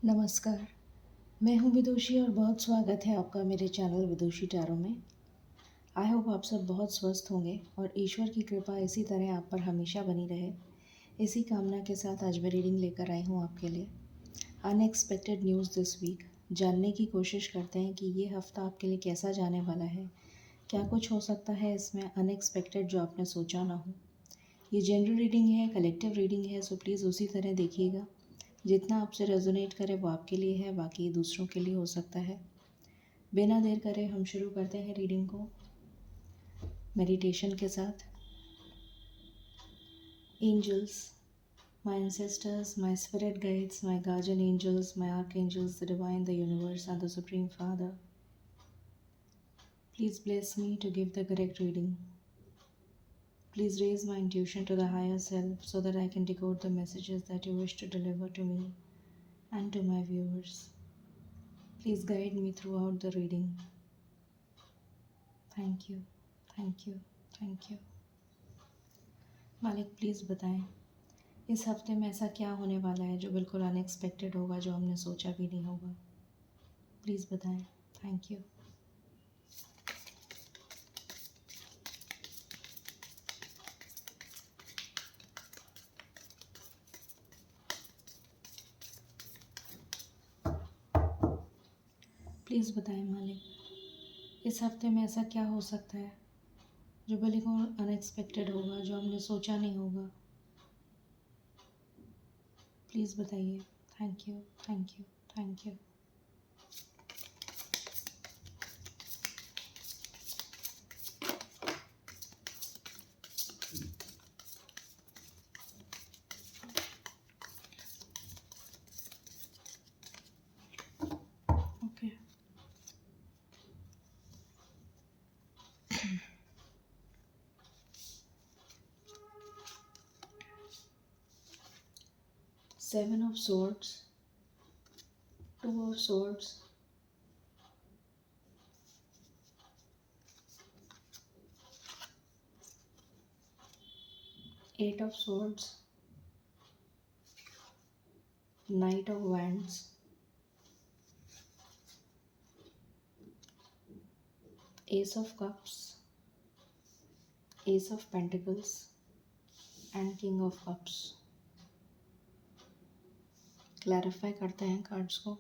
नमस्कार। मैं हूँ विदुषी और बहुत स्वागत है आपका मेरे चैनल विदुषी टैरो में। आई होप आप सब बहुत स्वस्थ होंगे और ईश्वर की कृपा इसी तरह आप पर हमेशा बनी रहे। इसी कामना के साथ आज मैं रीडिंग लेकर आई हूँ आपके लिए। Unexpected news this week. जानने की कोशिश करते हैं कि ये हफ्ता आपके लिए कैसा जाने वाला है। क्या कुछ हो सकता है इसमें अनएक्सपेक्टेड जो आपने सोचा ना हो। ये जनरल रीडिंग है, कलेक्टिव रीडिंग है, सो प्लीज़ उसी तरह देखिएगा। जितना आपसे रेजोनेट करे वो आपके लिए है, बाकी दूसरों के लिए हो सकता है। बिना देर करे हम शुरू करते हैं रीडिंग को मेडिटेशन के साथ। Angels, my ancestors, my spirit guides, my guardian angels, my archangels, the divine, the universe, and the Supreme Father, please bless me to give the correct reading. Please raise my intuition to the higher self so that I can decode the messages that you wish to deliver to me and to my viewers. Please guide me throughout the reading. Thank you, thank you, thank you. मालिक please बताएं इस हफ्ते में ऐसा क्या होने वाला है जो बिल्कुल अनएक्सपेक्टेड होगा, जो हमने सोचा भी नहीं होगा। प्लीज़ बताएं। Thank you. प्लीज़ बताएं मालिक इस हफ्ते में ऐसा क्या हो सकता है जो बिल्कुल अनएक्सपेक्टेड होगा, जो हमने सोचा नहीं होगा। प्लीज़ बताइए। Thank you, thank you, thank you. Okay. Seven of swords, two of swords, eight of swords, knight of wands, ace of cups, ace of pentacles and king of cups. Clarify करते हैं cards को।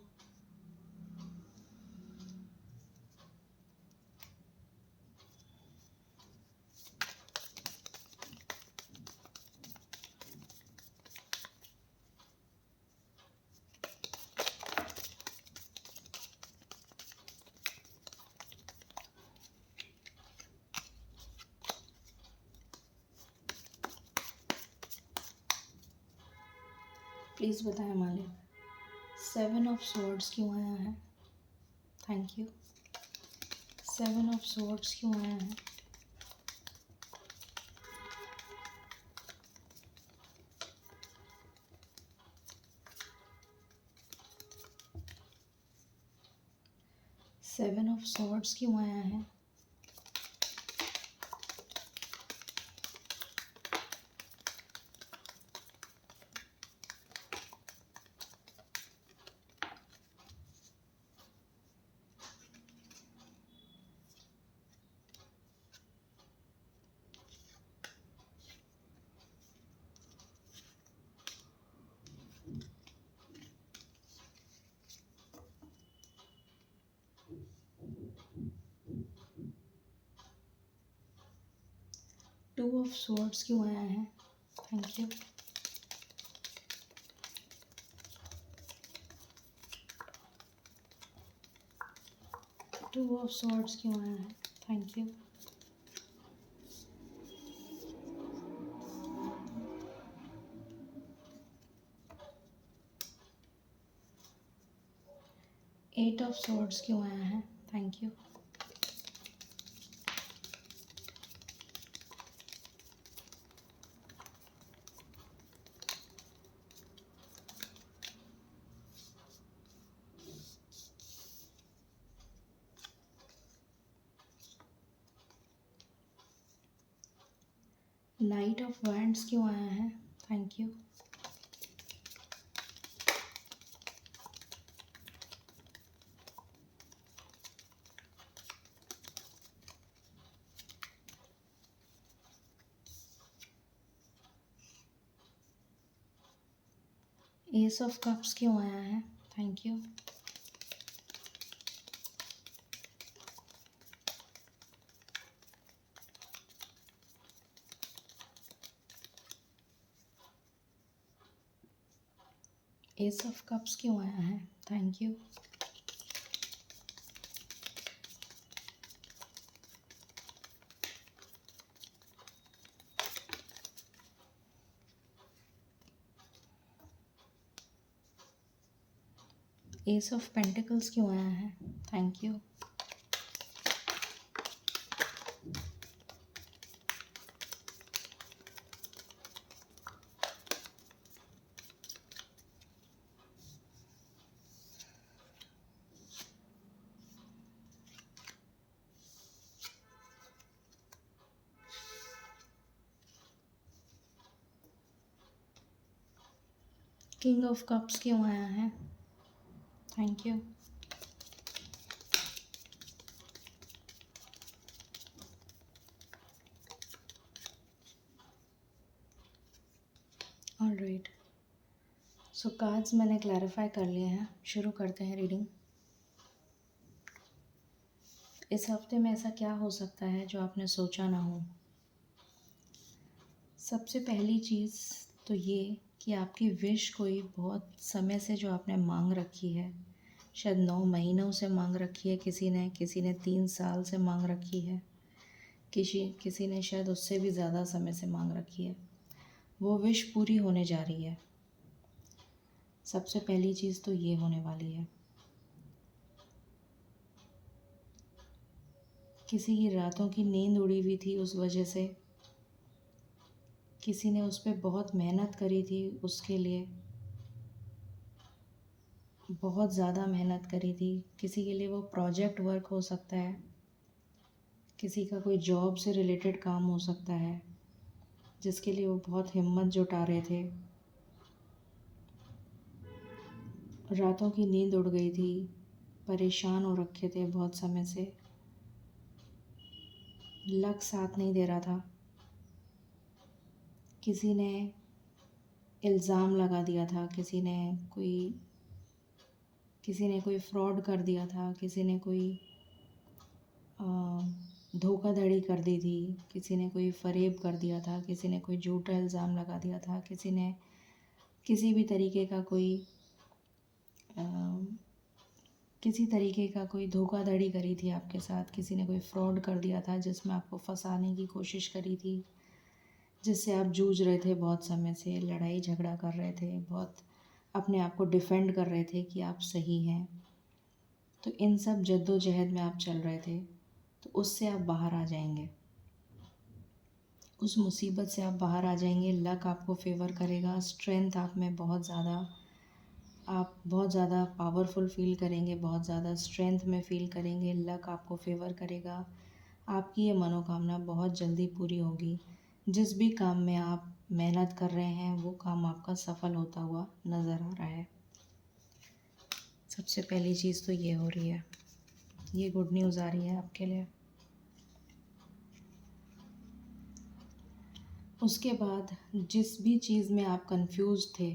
Please बताएं मालिक seven of swords क्यों आया है। Thank you. Seven of swords क्यों आया है। सेवन ऑफ swords क्यों आया है। टू ऑफ swords क्यों आया है। Thank you. Two of swords क्यों आया है। Thank you. Eight of swords क्यों आया है। Thank you. Knight of wands क्यों आया है। Thank you. Ace of cups क्यों आया है? Thank you. Ace of cups क्यों आया है? Thank you. Ace of pentacles क्यों आया है? Thank you. King of cups क्यों आया है? Thank you. Alright, so cards मैंने क्लैरिफाई कर लिए हैं। शुरू करते हैं रीडिंग। इस हफ्ते में ऐसा क्या हो सकता है जो आपने सोचा ना हो? सबसे पहली चीज़ तो ये कि आपकी विश कोई बहुत समय से जो आपने मांग रखी है, शायद 9 महीनों से मांग रखी है, किसी ने 3 साल से मांग रखी है, किसी ने शायद उससे भी ज़्यादा समय से मांग रखी है, वो विश पूरी होने जा रही है। सबसे पहली चीज़ तो ये होने वाली है। किसी की रातों की नींद उड़ी हुई थी उस वजह से, किसी ने उस पर बहुत मेहनत करी थी, उसके लिए बहुत ज़्यादा मेहनत करी थी। किसी के लिए वो प्रोजेक्ट वर्क हो सकता है, किसी का कोई जॉब से रिलेटेड काम हो सकता है जिसके लिए वो बहुत हिम्मत जुटा रहे थे। रातों की नींद उड़ गई थी, परेशान हो रखे थे बहुत समय से, लक साथ नहीं दे रहा था। किसी ने इल्ज़ाम लगा दिया था, किसी ने कोई फ्रॉड कर दिया था, किसी ने कोई धोखाधड़ी कर दी थी, किसी ने कोई फ़रेब कर दिया था, किसी ने कोई झूठा इल्ज़ाम लगा दिया था, किसी ने किसी भी तरीके का किसी तरीके का कोई धोखाधड़ी करी थी आपके साथ, किसी ने कोई फ्रॉड कर दिया था जिसमें आपको फंसाने की कोशिश करी थी, जिससे आप जूझ रहे थे बहुत समय से, लड़ाई झगड़ा कर रहे थे, बहुत अपने आप को डिफेंड कर रहे थे कि आप सही हैं। तो इन सब जद्दोजहद में आप चल रहे थे, तो उससे आप बाहर आ जाएंगे, उस मुसीबत से आप बाहर आ जाएंगे। लक आपको फेवर करेगा, स्ट्रेंथ आप में आप बहुत ज़्यादा पावरफुल फील करेंगे, बहुत ज़्यादा स्ट्रेंथ में फील करेंगे। लक आपको फेवर करेगा, आपकी ये मनोकामना बहुत जल्दी पूरी होगी। जिस भी काम में आप मेहनत कर रहे हैं वो काम आपका सफल होता हुआ नज़र आ रहा है। सबसे पहली चीज़ तो ये हो रही है, ये गुड न्यूज़ आ रही है आपके लिए। उसके बाद जिस भी चीज़ में आप कंफ्यूज थे,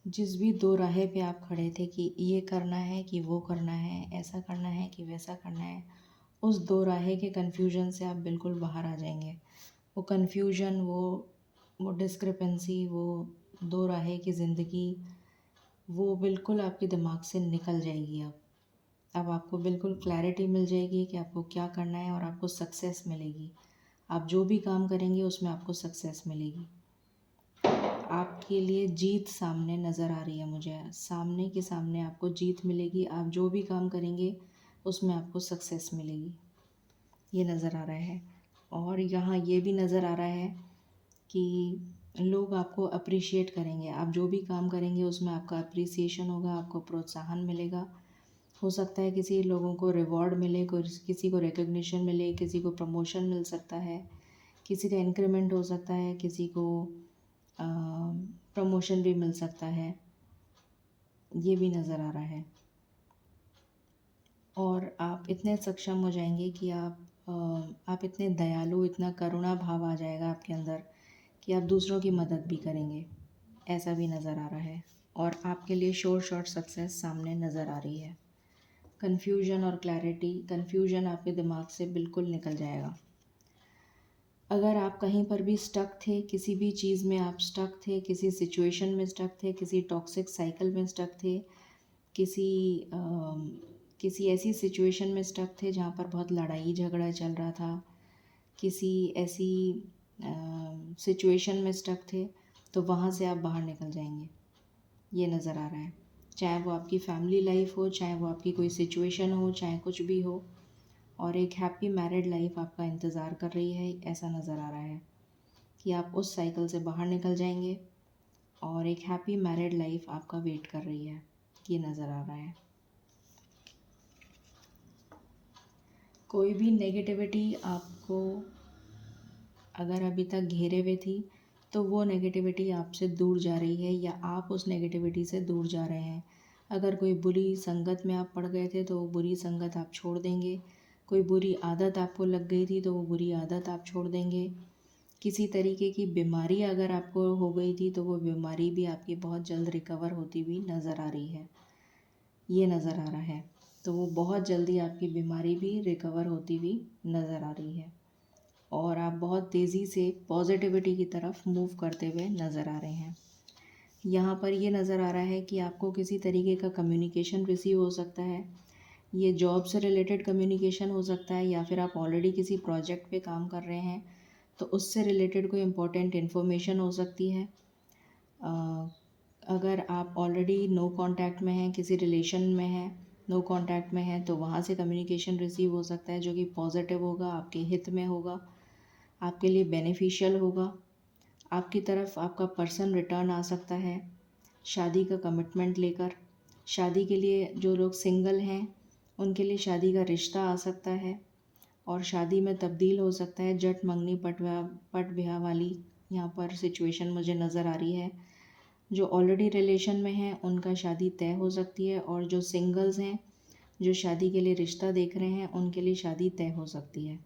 जिस भी दो राहे पे आप खड़े थे कि ये करना है कि वो करना है, ऐसा करना है कि वैसा करना है, उस दो राहे के कन्फ्यूजन से आप बिल्कुल बाहर आ जाएंगे। वो कन्फ्यूजन, वो डिस्क्रिपेंसी, वो दो राहे की ज़िंदगी, वो बिल्कुल आपके दिमाग से निकल जाएगी। अब आपको बिल्कुल क्लैरिटी मिल जाएगी कि आपको क्या करना है और आपको सक्सेस मिलेगी। आप जो भी काम करेंगे उसमें आपको सक्सेस मिलेगी। आपके लिए जीत सामने नज़र आ रही है मुझे, सामने के सामने आपको जीत मिलेगी। आप जो भी काम करेंगे उसमें आपको सक्सेस मिलेगी, ये नज़र आ रहा है। और यहाँ ये भी नज़र आ रहा है कि लोग आपको अप्रिशिएट करेंगे। आप जो भी काम करेंगे उसमें आपका अप्रिसिएशन होगा, आपको प्रोत्साहन मिलेगा। हो सकता है किसी लोगों को रिवॉर्ड मिले, किसी को रिकग्निशन मिले, किसी को प्रमोशन मिल सकता है, किसी का इंक्रीमेंट हो सकता है, किसी को प्रमोशन भी मिल सकता है, ये भी नज़र आ रहा है। और आप इतने सक्षम हो जाएंगे कि आप इतने दयालु, इतना करुणा भाव आ जाएगा आपके अंदर कि आप दूसरों की मदद भी करेंगे। ऐसा भी नज़र आ रहा है। और आपके लिए शॉर्ट सक्सेस सामने नज़र आ रही है। कन्फ्यूजन और क्लैरिटी, कन्फ्यूजन आपके दिमाग से बिल्कुल निकल जाएगा। अगर आप कहीं पर भी स्टक थे, किसी भी चीज़ में आप स्टक थे, किसी सिचुएशन में स्टक थे, किसी टॉक्सिक साइकिल में स्टक थे, किसी किसी ऐसी सिचुएशन में स्टक थे जहाँ पर बहुत लड़ाई झगड़ा चल रहा था, किसी ऐसी सिचुएशन में स्टक थे, तो वहाँ से आप बाहर निकल जाएंगे, ये नज़र आ रहा है। चाहे वो आपकी फैमिली लाइफ हो, चाहे वो आपकी कोई सिचुएशन हो, चाहे कुछ भी हो, और एक हैप्पी मैरिड लाइफ आपका इंतज़ार कर रही है, ऐसा नज़र आ रहा है कि आप उस साइकिल से बाहर निकल जाएंगे और एक हैप्पी मैरिड लाइफ आपका वेट कर रही है, ये नज़र आ रहा है। कोई भी नेगेटिविटी आपको अगर अभी तक घेरे हुए थी, तो वो नेगेटिविटी आपसे दूर जा रही है या आप उस नेगेटिविटी से दूर जा रहे हैं। अगर कोई बुरी संगत में आप पड़ गए थे तो वो बुरी संगत आप छोड़ देंगे। कोई बुरी आदत आपको लग गई थी तो वो बुरी आदत आप छोड़ देंगे। किसी तरीके की बीमारी अगर आपको हो गई थी तो वो बीमारी भी आपकी बहुत जल्द रिकवर होती हुई नज़र आ रही है, ये नज़र आ रहा है। तो वो बहुत जल्दी आपकी बीमारी भी रिकवर होती हुई नज़र आ रही है और आप बहुत तेज़ी से पॉजिटिविटी की तरफ मूव करते हुए नज़र आ रहे हैं। यहाँ पर ये नज़र आ रहा है कि आपको किसी तरीके का कम्युनिकेशन रिसीव हो सकता है। ये जॉब से रिलेटेड कम्युनिकेशन हो सकता है या फिर आप ऑलरेडी किसी प्रोजेक्ट पे काम कर रहे हैं तो उससे रिलेटेड कोई इम्पोर्टेंट इन्फॉर्मेशन हो सकती है। अगर आप ऑलरेडी नो कांटेक्ट में हैं, किसी रिलेशन में हैं, नो कांटेक्ट में हैं, तो वहाँ से कम्युनिकेशन रिसीव हो सकता है जो कि पॉजिटिव होगा, आपके हित में होगा, आपके लिए बेनिफिशियल होगा। आपकी तरफ आपका पर्सन रिटर्न आ सकता है शादी का कमिटमेंट लेकर। शादी के लिए जो लोग सिंगल हैं उनके लिए शादी का रिश्ता आ सकता है और शादी में तब्दील हो सकता है। जट मंगनी पट ब्याह वाली यहाँ पर सिचुएशन मुझे नज़र आ रही है। जो ऑलरेडी रिलेशन में हैं उनका शादी तय हो सकती है और जो सिंगल्स हैं, जो शादी के लिए रिश्ता देख रहे हैं, उनके लिए शादी तय हो सकती है।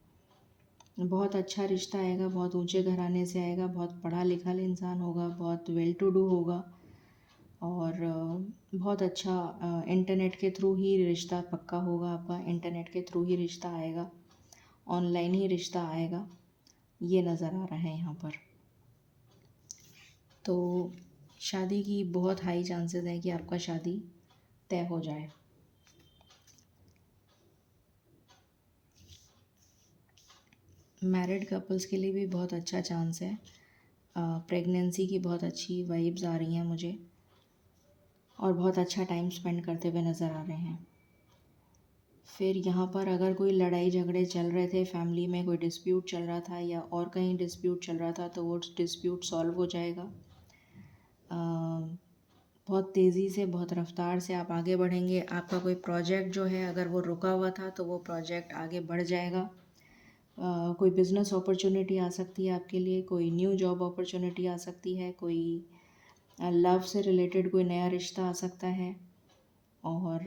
बहुत अच्छा रिश्ता आएगा, बहुत ऊंचे घराने से आएगा, बहुत पढ़ा लिखा इंसान होगा, बहुत वेल टू डू होगा और बहुत अच्छा इंटरनेट के थ्रू ही रिश्ता पक्का होगा आपका। इंटरनेट के थ्रू ही रिश्ता आएगा, ऑनलाइन ही रिश्ता आएगा, ये नज़र आ रहा है यहाँ पर। तो शादी की बहुत हाई चांसेस है कि आपका शादी तय हो जाए। मैरिड कपल्स के लिए भी बहुत अच्छा चांस है। प्रेगनेंसी की बहुत अच्छी वाइब्स आ रही हैं मुझे और बहुत अच्छा टाइम स्पेंड करते हुए नज़र आ रहे हैं। फिर यहाँ पर अगर कोई लड़ाई झगड़े चल रहे थे, फैमिली में कोई डिस्प्यूट चल रहा था या और कहीं डिस्प्यूट चल रहा था, तो वो डिस्प्यूट सॉल्व हो जाएगा। बहुत तेज़ी से, बहुत रफ्तार से आप आगे बढ़ेंगे। आपका कोई प्रोजेक्ट जो है अगर वो रुका हुआ था तो वो प्रोजेक्ट आगे बढ़ जाएगा। कोई बिज़नेस अपॉर्चुनिटी आ सकती है आपके लिए, कोई न्यू जॉब अपॉर्चुनिटी आ सकती है, कोई लव से रिलेटेड कोई नया रिश्ता आ सकता है और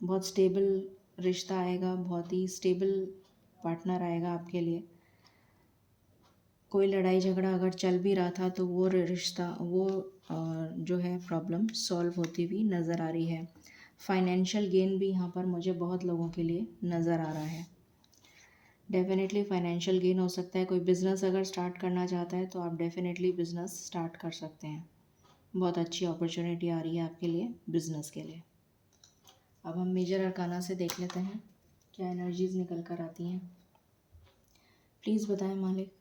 बहुत स्टेबल रिश्ता आएगा, बहुत ही स्टेबल पार्टनर आएगा आपके लिए। कोई लड़ाई झगड़ा अगर चल भी रहा था तो वो रिश्ता, वो जो है प्रॉब्लम सॉल्व होती हुई नज़र आ रही है। फाइनेंशियल गेन भी यहाँ पर मुझे बहुत लोगों के लिए नज़र आ रहा है। डेफिनेटली फाइनेंशियल गेन हो सकता है। कोई बिज़नेस अगर स्टार्ट करना चाहता है तो आप डेफिनेटली बिज़नेस स्टार्ट कर सकते हैं। बहुत अच्छी अपॉर्चुनिटी आ रही है आपके लिए बिज़नेस के लिए। अब हम मेजर अरकाना से देख लेते हैं क्या एनर्जीज़ निकल कर आती हैं। प्लीज़ बताएं मालिक,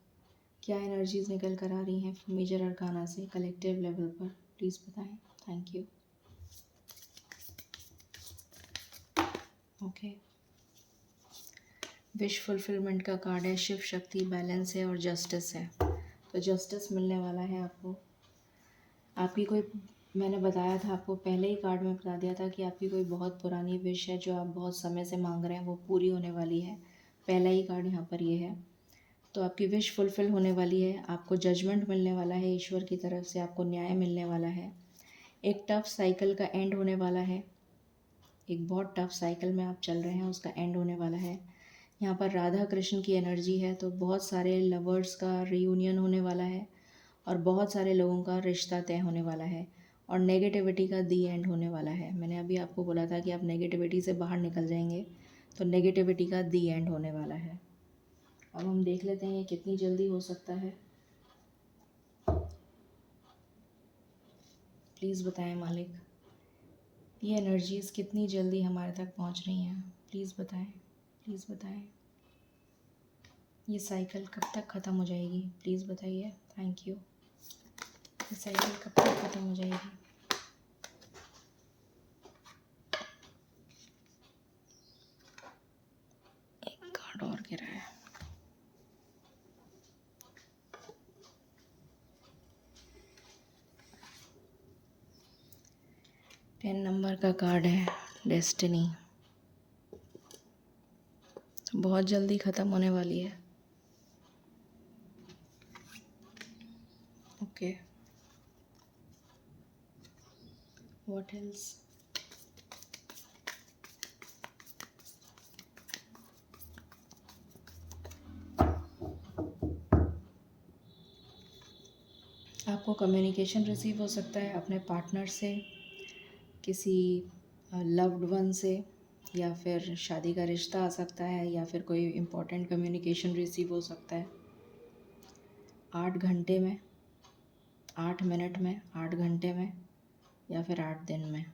क्या एनर्जीज़ निकल कर आ रही हैं मेजर अरकाना से कलेक्टिव लेवल पर, प्लीज़ बताएं। Thank you. Okay, wish fulfilment का कार्ड है, शिव शक्ति, बैलेंस है और जस्टिस है। तो जस्टिस मिलने वाला है आपको। आपकी कोई, मैंने बताया था आपको पहले ही कार्ड में बता दिया था कि आपकी कोई बहुत पुरानी विश है जो आप बहुत समय से मांग रहे हैं, वो पूरी होने वाली है। पहला ही कार्ड यहाँ पर ये है। तो आपकी विश फुलफ़िल होने वाली है। आपको जजमेंट मिलने वाला है ईश्वर की तरफ से, आपको न्याय मिलने वाला है। एक टफ साइकिल का एंड होने वाला है। एक बहुत टफ साइकिल में आप चल रहे हैं, उसका एंड होने वाला है। यहाँ पर राधा कृष्ण की एनर्जी है, तो बहुत सारे लवर्स का रीयूनियन होने वाला है और बहुत सारे लोगों का रिश्ता तय होने वाला है और नेगेटिविटी का दी एंड होने वाला है। मैंने अभी आपको बोला था कि आप नेगेटिविटी से बाहर निकल जाएंगे, तो नेगेटिविटी का दी एंड होने वाला है। अब हम देख लेते हैं ये कितनी जल्दी हो सकता है। प्लीज़ बताएं मालिक, ये एनर्जीज़ कितनी जल्दी हमारे तक पहुंच रही हैं। प्लीज़ बताएं, प्लीज़ बताएं। ये साइकिल कब तक ख़त्म हो जाएगी, प्लीज़ बताइए। Thank you. ये साइकिल कब तक ख़त्म हो जाएगी। एक कार्ड और गिरा है। टेन नंबर का कार्ड है, डेस्टिनी। बहुत जल्दी ख़त्म होने वाली है। Okay, what else. आपको कम्युनिकेशन रिसीव हो सकता है अपने पार्टनर से, किसी लव्ड वन से, या फिर शादी का रिश्ता आ सकता है, या फिर कोई इम्पोर्टेंट कम्युनिकेशन रिसीव हो सकता है। 8 घंटे में, 8 मिनट में, 8 घंटे में, या फिर 8 दिन में।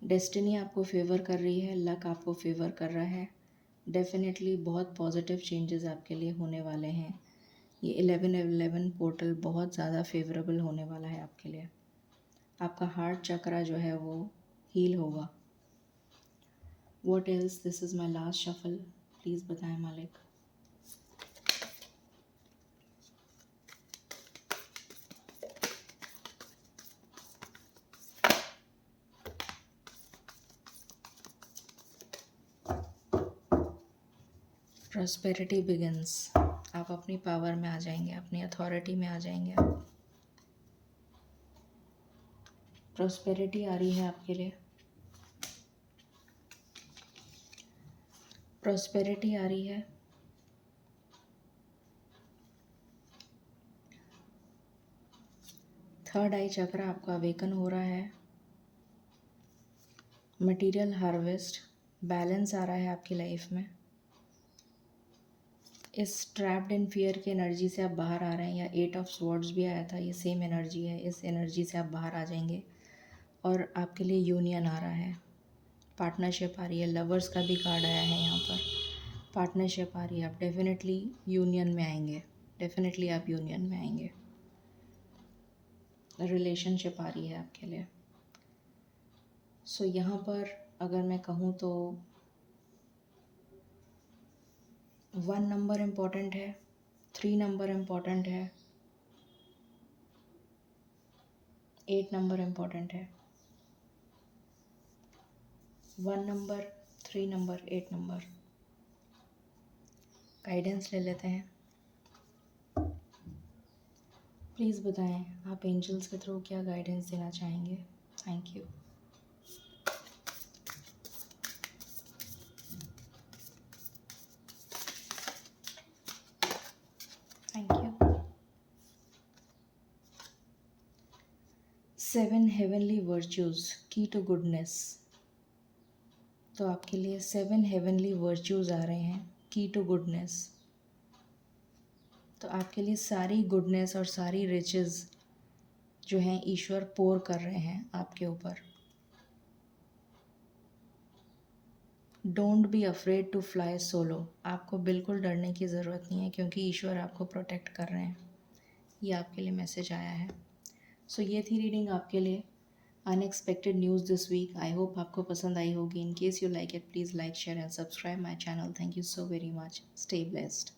डेस्टिनी आपको फेवर कर रही है, लक आपको फेवर कर रहा है। डेफिनेटली बहुत पॉजिटिव चेंजेस आपके लिए होने वाले हैं। ये 11/11 पोर्टल बहुत ज़्यादा फेवरेबल होने वाला है आपके लिए। आपका हार्ट चक्रा जो है वो हील होगा। What else, this is my last shuffle. Please बताएं मालिक। Prosperity begins. आप अपनी पावर में आ जाएंगे, अपनी अथॉरिटी में आ जाएंगे। प्रॉस्पेरिटी आ रही है आपके लिए, प्रॉस्पेरिटी आ रही है। थर्ड आई चक्र आपका अवेकन हो रहा है। मटेरियल हार्वेस्ट, बैलेंस आ रहा है आपकी लाइफ में। इस ट्रैप्ड इन फियर की एनर्जी से आप बाहर आ रहे हैं, या 8 ऑफ स्वॉर्ड्स भी आया था, ये सेम एनर्जी है। इस एनर्जी से आप बाहर आ जाएंगे और आपके लिए यूनियन आ रहा है, पार्टनरशिप आ रही है। लवर्स का भी कार्ड आया है यहाँ पर, पार्टनरशिप आ रही है। आप डेफिनेटली यूनियन में आएंगे, डेफिनेटली आप यूनियन में आएंगे। रिलेशनशिप आ रही है आपके लिए। सो यहाँ पर अगर मैं कहूँ तो 1 नंबर इम्पॉर्टेंट है, 3 नंबर इम्पॉर्टेंट है, 8 नंबर इम्पॉर्टेंट है। 1 नंबर, 3 नंबर, 8 नंबर। गाइडेंस ले लेते हैं। प्लीज़ बताएं आप एंजल्स के थ्रू क्या गाइडेंस देना चाहेंगे। Thank you. Thank you. 7 heavenly virtues, की टू गुडनेस। तो आपके लिए 7 हेवनली वर्च्यूज़ आ रहे हैं, की टू गुडनेस। तो आपके लिए सारी गुडनेस और सारी रिचेस जो हैं ईश्वर पोर कर रहे हैं आपके ऊपर। Don't be afraid to fly solo. आपको बिल्कुल डरने की ज़रूरत नहीं है, क्योंकि ईश्वर आपको प्रोटेक्ट कर रहे हैं। ये आपके लिए मैसेज आया है। सो ये थी रीडिंग आपके लिए, unexpected news this week. I hope आपको पसंद आई होगी। In case you like it, please like, share and subscribe my channel. Thank you so very much. Stay blessed.